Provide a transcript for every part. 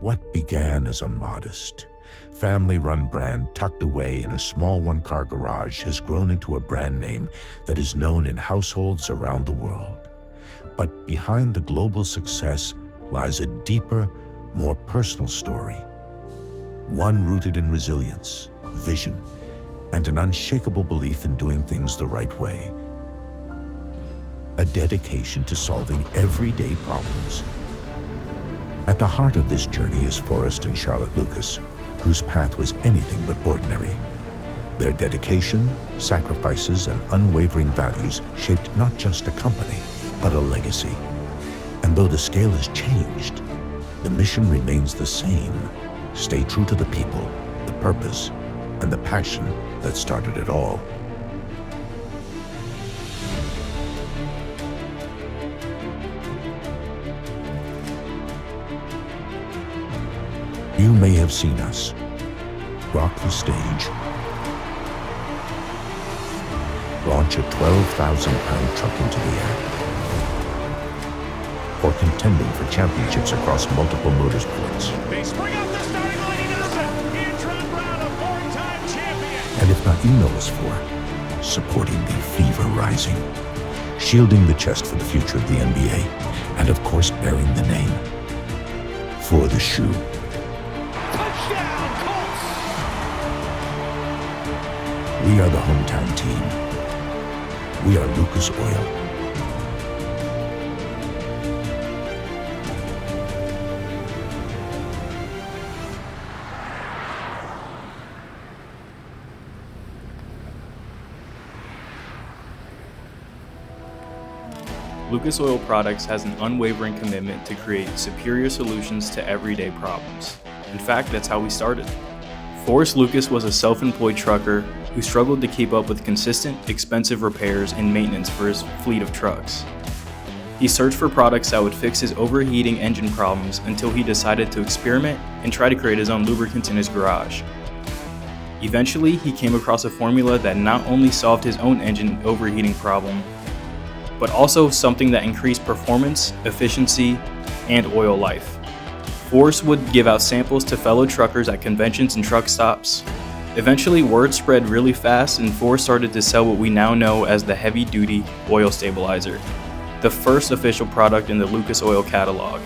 What began as a modest, family-run brand tucked away in a small one-car garage has grown into a brand name that is known in households around the world. But behind the global success lies a deeper, more personal story. One rooted in resilience, vision, and an unshakable belief in doing things the right way. A dedication to solving everyday problems. At the heart of this journey is Forrest and Charlotte Lucas, whose path was anything but ordinary. Their dedication, sacrifices, and unwavering values shaped not just a company, but a legacy. And though the scale has changed, the mission remains the same. Stay true to the people, the purpose, and the passion that started it all. You may have seen us rock the stage, launch a 12,000-pound truck into the air, or contending for championships across multiple motorsports. They spring up the starting line, he does it! Intern Brown, a four-time champion! And if not, you know us for supporting the fever rising, shielding the chest for the future of the NBA, and of course bearing the name for the shoe. Touchdown, Colts! We are the hometown team. We are Lucas Oil. Lucas Oil Products has an unwavering commitment to create superior solutions to everyday problems. In fact, that's how we started. Forrest Lucas was a self-employed trucker who struggled to keep up with consistent, expensive repairs and maintenance for his fleet of trucks. He searched for products that would fix his overheating engine problems until he decided to experiment and try to create his own lubricants in his garage. Eventually, he came across a formula that not only solved his own engine overheating problem, but also something that increased performance, efficiency, and oil life. Forrest would give out samples to fellow truckers at conventions and truck stops. Eventually, word spread really fast and Forrest started to sell what we now know as the heavy-duty oil stabilizer, the first official product in the Lucas Oil catalog.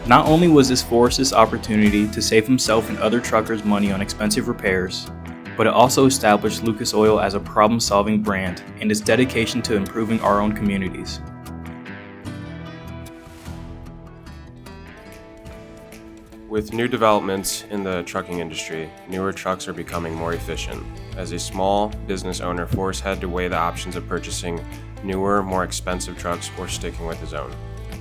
Not only was this Forrest's opportunity to save himself and other truckers money on expensive repairs, but it also established Lucas Oil as a problem-solving brand and its dedication to improving our own communities. With new developments in the trucking industry, newer trucks are becoming more efficient. As a small business owner, Forrest had to weigh the options of purchasing newer, more expensive trucks or sticking with his own.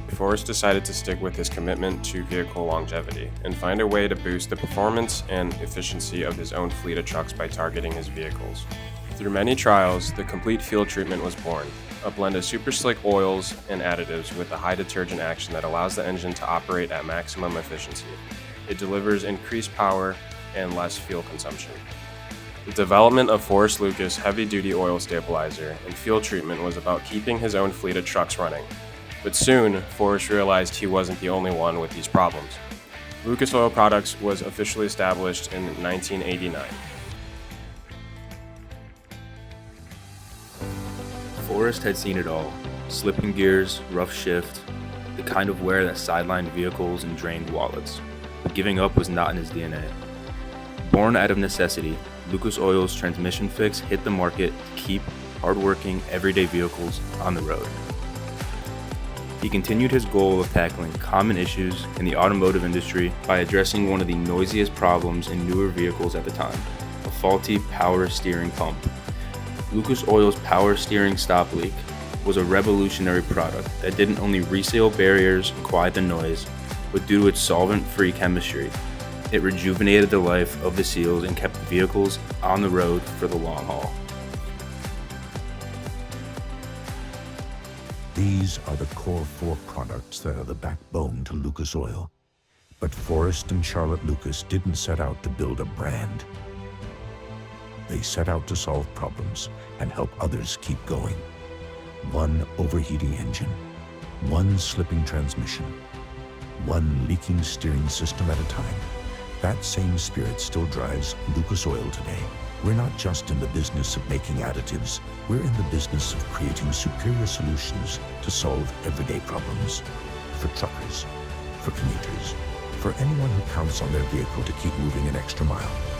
Forrest decided to stick with his commitment to vehicle longevity and find a way to boost the performance and efficiency of his own fleet of trucks by targeting his vehicles. Through many trials, the complete fuel treatment was born, a blend of super slick oils and additives with a high detergent action that allows the engine to operate at maximum efficiency. It delivers increased power and less fuel consumption. The development of Forrest Lucas heavy-duty oil stabilizer and fuel treatment was about keeping his own fleet of trucks running. But soon, Forrest realized he wasn't the only one with these problems. Lucas Oil Products was officially established in 1989. Forrest had seen it all: slipping gears, rough shift, the kind of wear that sidelined vehicles and drained wallets. But giving up was not in his DNA. Born out of necessity, Lucas Oil's transmission fix hit the market to keep hardworking, everyday vehicles on the road. He continued his goal of tackling common issues in the automotive industry by addressing one of the noisiest problems in newer vehicles at the time: a faulty power steering pump. Lucas Oil's power steering stop leak was a revolutionary product that didn't only reseal barriers and quiet the noise, but due to its solvent-free chemistry, it rejuvenated the life of the seals and kept vehicles on the road for the long haul. These are the core four products that are the backbone to Lucas Oil. But Forrest and Charlotte Lucas didn't set out to build a brand. They set out to solve problems and help others keep going. One overheating engine, one slipping transmission, one leaking steering system at a time. That same spirit still drives Lucas Oil today. We're not just in the business of making additives, we're in the business of creating superior solutions to solve everyday problems. For truckers, for commuters, for anyone who counts on their vehicle to keep moving an extra mile.